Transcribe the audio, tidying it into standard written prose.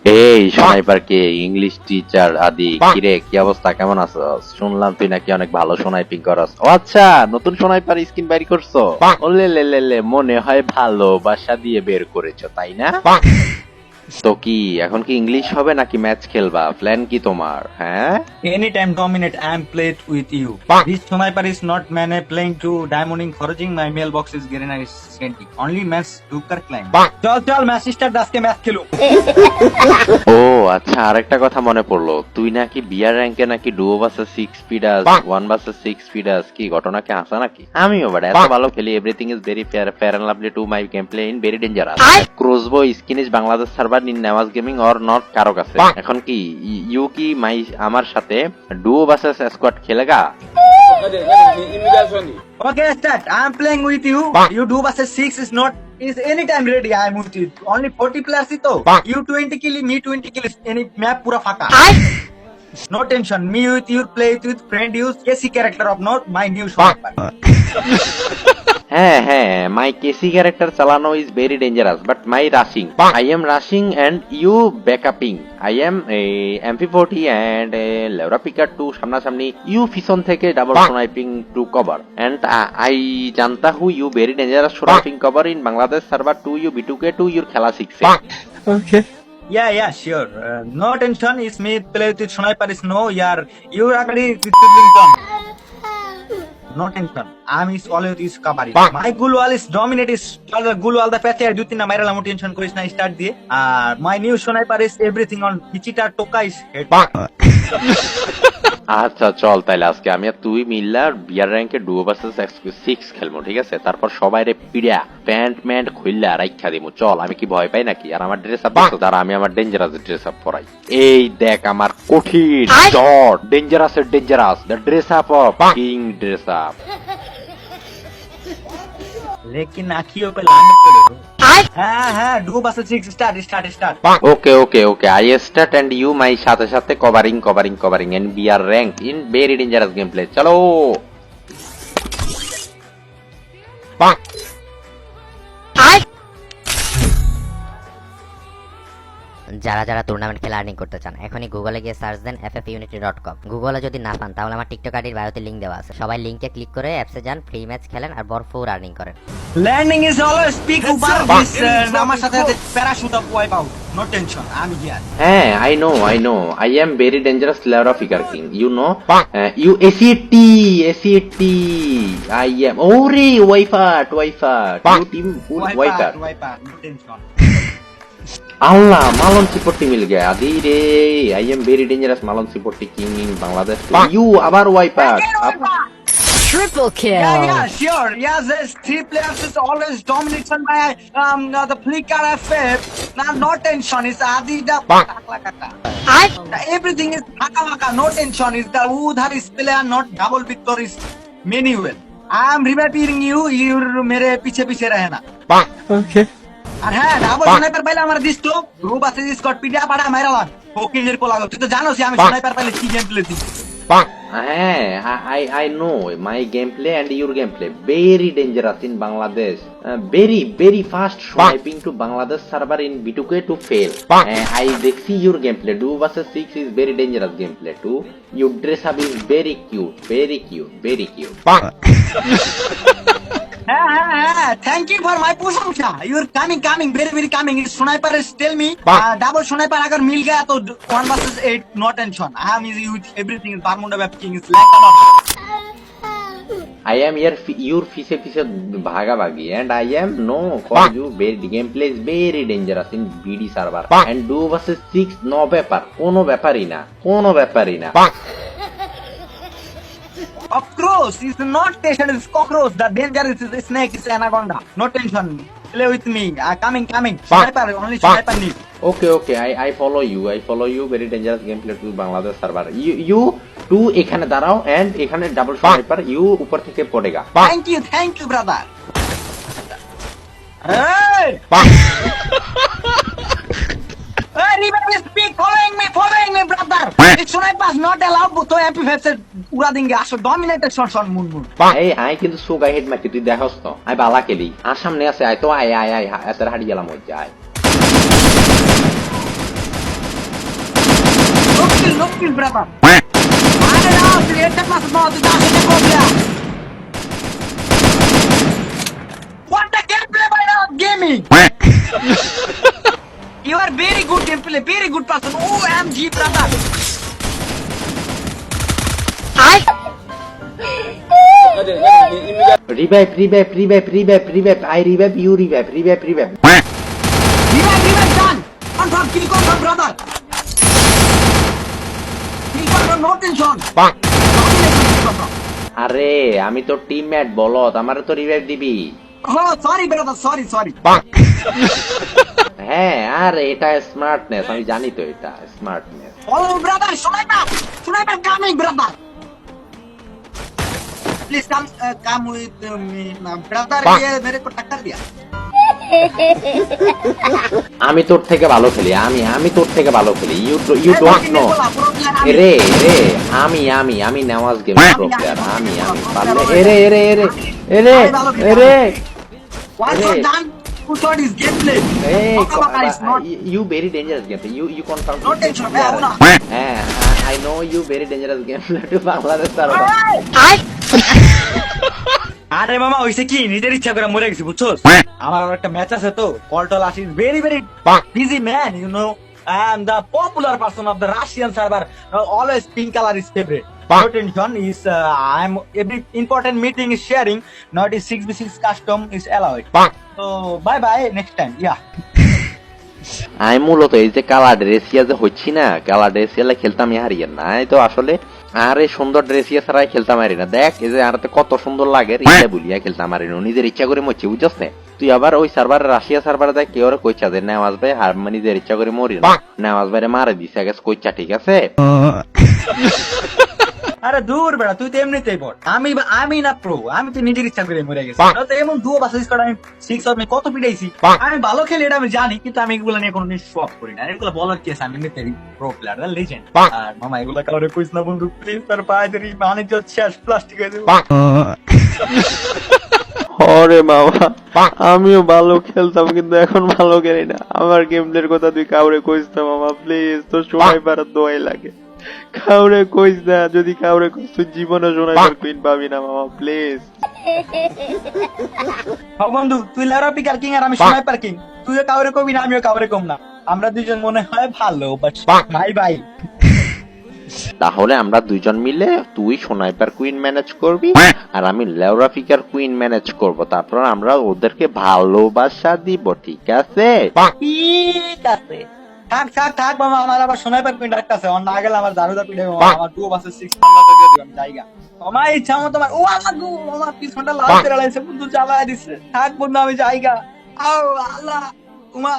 এই স্নাইপার কে English teacher আদি কিরে কি অবস্থা কেমন আছো? শুনলাম তুই নাকি অনেক ভালো স্নাইপিং করস। ও আচ্ছা, নতুন স্নাইপার স্কিন বের করছো? ওলে লে লে লে, মনে হয় ভালোবাসা দিয়ে বের করেছো তাই না? তো কি এখন কি ইংলিশ হবে নাকি ম্যাচ খেলবা? প্ল্যান কি তোমার? হ্যাঁ, Anytime dominate, I am played with you. This sniper is not man playing to diamonding foraging. My mailbox is getting nice scanty. Only match Duker climb. চল ম্যাচ স্টার্ট, আজকে match খেলু। ও আচ্ছা, আরেকটা কথা মনে পড়লো, তুই নাকি বিয়ার র্যাঙ্কে নাকি ডুও ভার্সেস 6 স্পিডাস 1 ভার্সেস 6 স্পিডাস, কি ঘটনা কি আছে নাকি? আমিও বাট এত ভালো খেলি, everything is very fair and lovely to my game play in very dangerous. Crossbow skin is Bangladesh server in Nawaz gaming or not কারো কাছে। এখন কি ইউ কি মাই আমার সাথে ডুও ভার্সেস স্কোয়াড খেলেগা? Okay, start. I am playing with you. You do versus 6 is anytime ready. I am with you. Only 40 players ito. You 20 kill, me 20 kill. Any map pura faka. No tension. Me with you play with friend use KC character of not my new sniper. হ্যাঁ হ্যাঁ, my কেসি character চালানো is very dangerous but my rushing, I am rushing and you ব্যাকআপিং। I am MP40 and লেউরা পিকার to সামনাসামনি, you পিছন থেকে double sniping to cover and I জানতা who you very dangerous sniping cover in Bangladesh server to you B2K to your খেলা শিখছে। Yeah, sure. No tension. Is me play with sniper is no. You already with Lincoln. No tension. I'm is always is kabari. My Gulwal is dominate is Gulwal the pathy. I do think Naira Lamu tension ko is na start diye. My new sniper is everything on Pichita Toka is head. আচ্ছা চল তাইলে আজকে আমি আর তুই মিল্লা বিয়ার র্যাঙ্কে duo versus 6 খেলবো, ঠিক আছে? তারপর সবাই রে পিড়া প্যান্ট খুইল্লা রাইখা দিমু। চল, আমি কি ভয় পাই নাকি? আর আমার ড্রেস আপ দ্বারা আমি আমার ডেঞ্জারাস ড্রেস আপ পরাই। এই দেখ আমার কঠিন dot dangerous the dress up of king dress up. लेकिन आँखियों पे लांड पड़े। हाँ, डू बस 6 start. Okay I start and you my সাথে সাথে covering and be are rank in very dangerous game play. চলো যারা যারা টুর্নামেন্ট খেলা আর্নিং করতে চান এখনই গুগলে গিয়ে সার্চ দেন ffunity.com। গুগলে যদি না পান তাহলে আমার টিকটক আইডির বায়োতে লিংক দেওয়া আছে, সবাই লিংকে ক্লিক করে অ্যাপসে যান, ফ্রি ম্যাচ খেলেন আর ভরপুর আর্নিং করেন। Landing is always peak over this. আমার সাথে parachute up wipe out. No tension. I'm here. হ্যাঁ, I know I am very dangerous লেউরা figure king, you know you ACT I am ওরে wiper you team wiper. No tension. আল্লাহ, মালন সিপোর্টি মিল গয়া আদি রে। আই এম ভেরি ডেঞ্জারাস মালন সিপোর্টি কিং ইন বাংলাদেশ। ইউ আবার wiper. Triple kill. Yeah, sure. Yeah, there's 3 players is always domination by the flicker FF. Now, no tension. It's Adida. Everything is haka. No tension. Is the udhar is player not double victories. Manuel. I am reviving you. You mere piche रहना. Okay. আর হ্যাঁ, double sniper পাইলে আমার this তো group আছে Scott পিডিয়া পাড়া মাইরা লাগ ওকিলের পোলা গো। তুই তো জানোস আমি স্নাইপার পাইলে কি গেম প্লে দিই। হ্যাঁ, I know my gameplay and your gameplay very dangerous in Bangladesh. Very fast swiping to Bangladesh server in B2K to fail. I see your gameplay. Do versus 6 is very dangerous gameplay too. Your dress up is very cute. হ্যাঁ, thank you for my প্রশংসা। You're coming, very coming. It's sniper is tell me, double sniper अगर मिल गया तो 1 versus 8, no tension. I am easy with everything. Barmunda Web King is like I am your পিছে ভাগাভাগি and I am no for you very gameplay is very dangerous in BD server and do versus 6 no কোনো ব্যাপারই না। Of course, it's not tension, it's cockroach. The danger is snake, is anaconda. No tension. Play with me. Coming. Sniper, only sniper need. Okay. I follow you. Very dangerous gameplay to Bangladesh server. You two এখানে দাঁড়াও and এখানে double sniper you উপর থেকে পড়েগা। Thank you, brother. Hey! Hey, remember speak, following me, brother. It's sniper not allowed, but MP5 से उड़ा देंगे. आशो dominated shot moon. এই I কিন্তু সোগা হেড মারতে তুই দেখছস তো? আই বালা খেলি। আর সামনে আছে আই তো আই এত হাড়ি গেলাম হই যায়। kill, brother. Aare na, tu headshot mas bahut zyada se ko gaya. What a gameplay by Rock Gaming. You are very good gameplay, very good person. OMG, brother. Revive. I revive, you revive. Revive, done. Confirm, kill confirm, brother. Kill confirm, no tension. আরে আমি তো teammate বলত, আমারে তো revive দিবি। Oh, sorry, brother, sorry. হ্যাঁ, আর এটা smartness, আমি জানি তো এটা smartness. Oh, brother, sniper coming, brother. Please come with me, brother. ये मेरे को टक्कर दिया. আমি তোর থেকে ভালো খেলি, আমি তোর থেকে ভালো খেলি। You don't know. রে আমি নেওয়াজ গেম প্রো প্লেয়ার, আমি পারলে রে One shot done. Who shot is gameplay? you very dangerous game. You confirm. No tension, man. হ্যাঁ, I know you very dangerous game to Bangladesh আর আরে মামা হইছে কি নিজের ইচ্ছা করে মরে গেছি বুঝছো আমার একটা ম্যাচ আছে তো কল টল আসি very busy man you know I am the popular person of the Russian server always pink colour is favourite no tension is I am every important meeting is sharing not is 6v6 custom is allowed so bye next time yeah আমি মূলত এই যে কালা ড্রেসিয়া যে হচ্ছি না, কালা ড্রেসিয়ালে খেলতাম হারিয়ে না, এই তো আসলে আর এই সুন্দর ড্রেসিয়া ছাড়াই খেলতাম হারি না। দেখ এই যে আর কত সুন্দর লাগে, রিয়া বলিয়া খেলতাম হারি না, নিজের ইচ্ছা করে মরছি বুঝছস না। তুই আবার ওই সার্ভার রাশিয়া সার্ভারে দেখ কেউ কইছা যে নেওয়াজ ভাই আর নিজের ইচ্ছা করে মরি না, নেওয়াজ ভাইরে মারে দিছে গেছে কইছা, ঠিক আছে। আরে দূর বেড়া তুই তো এমনিতেই বল আমি না প্রো, আমি তো নিজের ইচ্ছা করে মরে গেছি তো এমন দুও বাসা স্কোয়াড আমি 6 আমি কত পিটাইছি আমি ভালো খেলি এটা আমি জানি কিন্তু আমি এগুলো নিয়ে কোনোদিন শখ করি না এগুলো বলার কেস আমি এমনিতেই প্রো প্লেয়ার লেজেন্ড আর মামা এগুলো কারণে কইস না বন্ধু প্লিজ তার পায়ে ধরি বাণিজ্য শেষ প্লাস্টিক হয়ে যাবে ওরে বাবা, আমিও ভালো খেলতাম কিন্তু এখন ভালো খেলি না। আমার গেমদের কথা তুই কাউরে কইস না মামা প্লিজ, তোর সবাই পারার দোয়াই লাগে। কাউরে কইস না, যদি কাউরে কইস তুই জীবনে সোনাইপার কুইন পাবি না মামা প্লিজ। বন্ধু তুই লেরা পিকার কিং আর আমি স্নাইপার কিং, তুইও কাউরে কবি না আমিও কাউরে কম না, আমরা দুইজন মনে হয় ভালো বাট ভাই তাহলে আমরা দুইজন মিলে তুই সোনাইপার কুইন ম্যানেজ করবি আর আমি লেওরাফিকার কুইন ম্যানেজ করব, তারপর আমরা ওদেরকে ভালোবাসা দিব, ঠিক আছে? ঠিক আছে থাক মামা আমার আবার স্নাইপার কুইন ডাকতেছে অন না গেলে আমার দারুদা পিড়ে আমার দুও বাসে 6 নাম্বার দিয়ে দিও আমি জায়গা আমার ইচ্ছা মতো তোমার ও আমার গো আমার পিছনটা লাল করে লাইছে বন্ধু জ্বালায় দিছে থাক বন্ধু আমি জায়গা আও আল্লাহ উমা